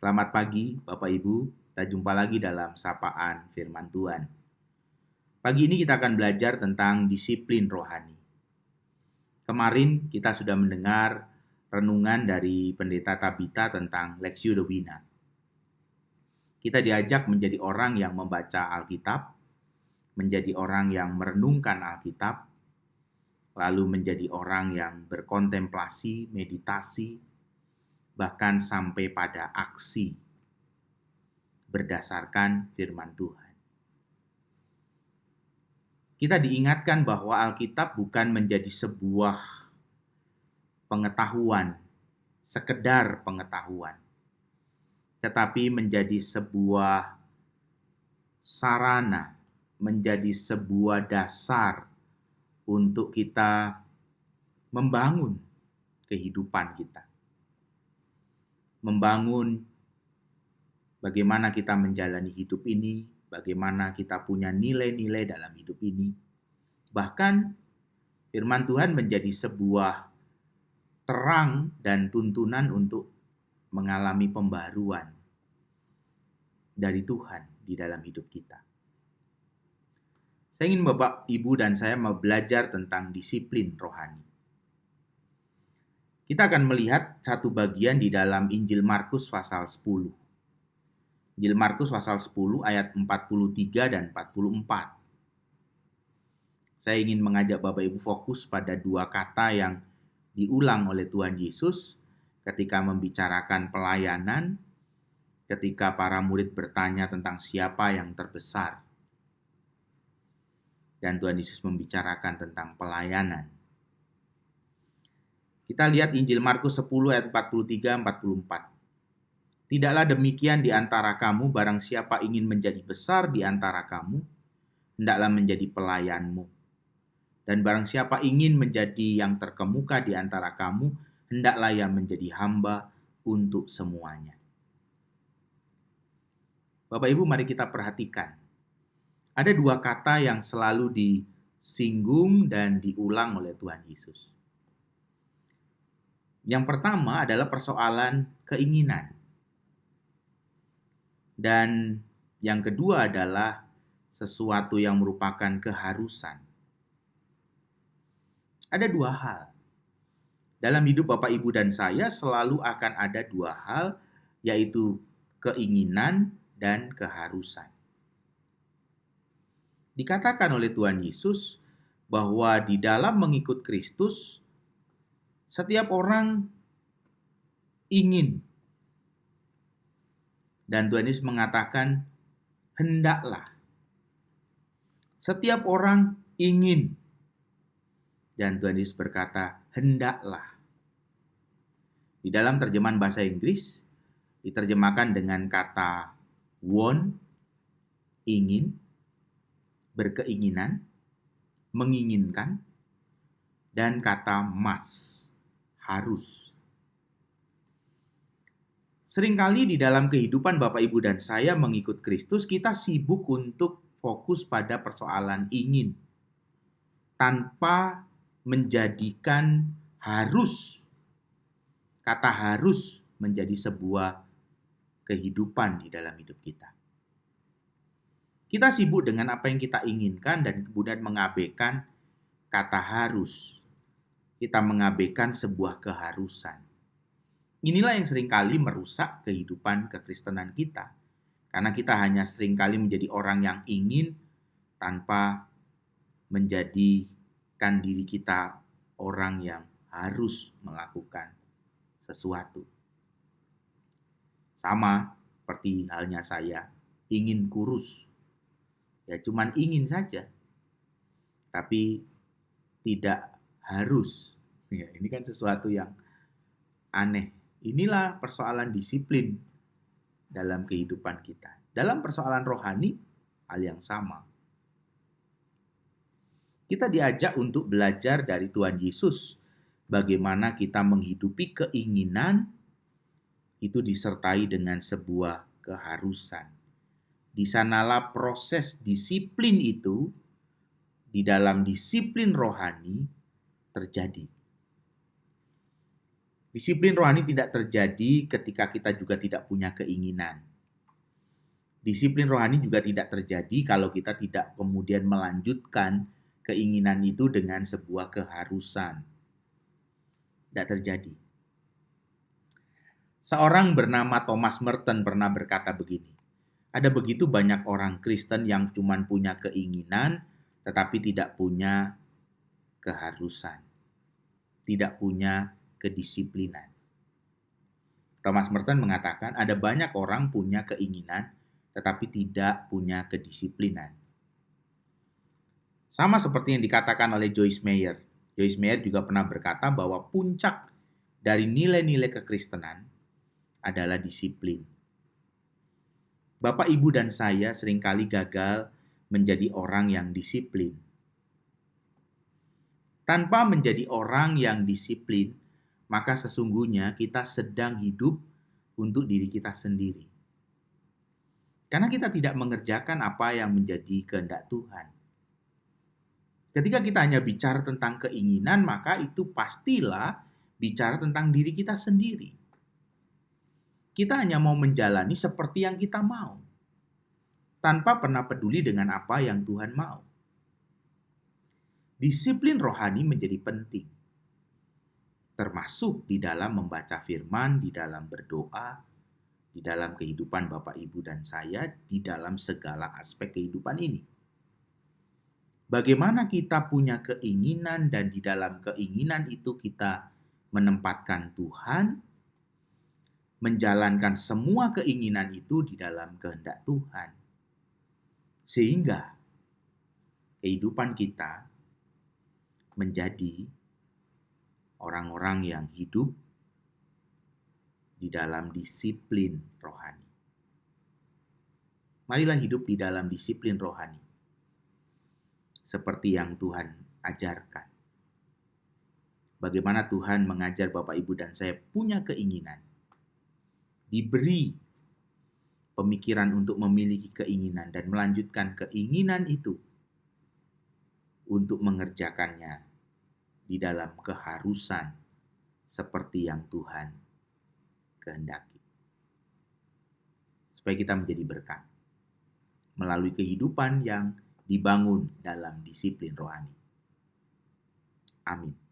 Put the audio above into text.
Selamat pagi, Bapak Ibu. Kita jumpa lagi dalam sapaan firman Tuhan. Pagi ini kita akan belajar tentang disiplin rohani. Kemarin kita sudah mendengar renungan dari Pendeta Tabita tentang Lectio Divina. Kita diajak menjadi orang yang membaca Alkitab, menjadi orang yang merenungkan Alkitab, lalu menjadi orang yang berkontemplasi, meditasi, bahkan sampai pada aksi berdasarkan firman Tuhan. Kita diingatkan bahwa Alkitab bukan menjadi sebuah pengetahuan, sekedar pengetahuan, tetapi menjadi sebuah sarana, menjadi sebuah dasar untuk kita membangun kehidupan kita. Membangun bagaimana kita menjalani hidup ini, bagaimana kita punya nilai-nilai dalam hidup ini. Bahkan firman Tuhan menjadi sebuah terang dan tuntunan untuk mengalami pembaruan dari Tuhan di dalam hidup kita. Saya ingin Bapak, Ibu, dan saya mau belajar tentang disiplin rohani. Kita akan melihat satu bagian di dalam Injil Markus pasal 10. Injil Markus pasal 10 ayat 43 dan 44. Saya ingin mengajak Bapak Ibu fokus pada dua kata yang diulang oleh Tuhan Yesus ketika membicarakan pelayanan, ketika para murid bertanya tentang siapa yang terbesar. Dan Tuhan Yesus membicarakan tentang pelayanan. Kita lihat Injil Markus 10 ayat 43-44. Tidaklah demikian di antara kamu, barang siapa ingin menjadi besar di antara kamu, hendaklah menjadi pelayanmu. Dan barang siapa ingin menjadi yang terkemuka di antara kamu, hendaklah ia menjadi hamba untuk semuanya. Bapak Ibu, mari kita perhatikan. Ada dua kata yang selalu disinggung dan diulang oleh Tuhan Yesus. Yang pertama adalah persoalan keinginan. Dan yang kedua adalah sesuatu yang merupakan keharusan. Ada dua hal. Dalam hidup Bapak, Ibu, dan saya selalu akan ada dua hal, yaitu keinginan dan keharusan. Dikatakan oleh Tuhan Yesus bahwa di dalam mengikut Kristus, setiap orang ingin. Dan Tuhan Yesus mengatakan, hendaklah. Setiap orang ingin. Dan Tuhan Yesus berkata, hendaklah. Di dalam terjemahan bahasa Inggris, diterjemahkan dengan kata want, ingin, berkeinginan, menginginkan, dan kata must, harus. Seringkali di dalam kehidupan Bapak, Ibu, dan saya mengikut Kristus, kita sibuk untuk fokus pada persoalan ingin, tanpa menjadikan harus, kata harus menjadi sebuah kehidupan di dalam hidup kita. Kita sibuk dengan apa yang kita inginkan dan kemudian mengabaikan kata harus. Kita mengabaikan sebuah keharusan. Inilah yang seringkali merusak kehidupan kekristenan kita. Karena kita hanya seringkali menjadi orang yang ingin tanpa menjadikan diri kita orang yang harus melakukan sesuatu. Sama seperti halnya saya, ingin kurus. Ya cuman ingin saja. Tapi tidak harus. Ya, ini kan sesuatu yang aneh. Inilah persoalan disiplin dalam kehidupan kita. Dalam persoalan rohani, hal yang sama. Kita diajak untuk belajar dari Tuhan Yesus. Bagaimana kita menghidupi keinginan itu disertai dengan sebuah keharusan. Di sanalah proses disiplin itu, di dalam disiplin rohani terjadi. Disiplin rohani tidak terjadi ketika kita juga tidak punya keinginan. Disiplin rohani juga tidak terjadi kalau kita tidak kemudian melanjutkan keinginan itu dengan sebuah keharusan. Tidak terjadi. Seorang bernama Thomas Merton pernah berkata begini, ada begitu banyak orang Kristen yang cuma punya keinginan tetapi tidak punya keharusan, tidak punya kedisiplinan. Thomas Merton mengatakan ada banyak orang punya keinginan tetapi tidak punya kedisiplinan. Sama seperti yang dikatakan oleh Joyce Meyer. Joyce Meyer juga pernah berkata bahwa puncak dari nilai-nilai kekristenan adalah disiplin. Bapak, Ibu, dan saya seringkali gagal menjadi orang yang disiplin. Tanpa menjadi orang yang disiplin, maka sesungguhnya kita sedang hidup untuk diri kita sendiri. Karena kita tidak mengerjakan apa yang menjadi kehendak Tuhan. Ketika kita hanya bicara tentang keinginan, maka itu pastilah bicara tentang diri kita sendiri. Kita hanya mau menjalani seperti yang kita mau, tanpa pernah peduli dengan apa yang Tuhan mau. Disiplin rohani menjadi penting, termasuk di dalam membaca firman, di dalam berdoa, di dalam kehidupan Bapak, Ibu, dan saya, di dalam segala aspek kehidupan ini. Bagaimana kita punya keinginan dan di dalam keinginan itu kita menempatkan Tuhan, menjalankan semua keinginan itu di dalam kehendak Tuhan. Sehingga kehidupan kita menjadi orang-orang yang hidup di dalam disiplin rohani. Marilah hidup di dalam disiplin rohani, seperti yang Tuhan ajarkan. Bagaimana Tuhan mengajar Bapak, Ibu, dan saya punya keinginan, diberi pemikiran untuk memiliki keinginan dan melanjutkan keinginan itu untuk mengerjakannya di dalam keharusan seperti yang Tuhan kehendaki. Supaya kita menjadi berkat melalui kehidupan yang dibangun dalam disiplin rohani. Amin.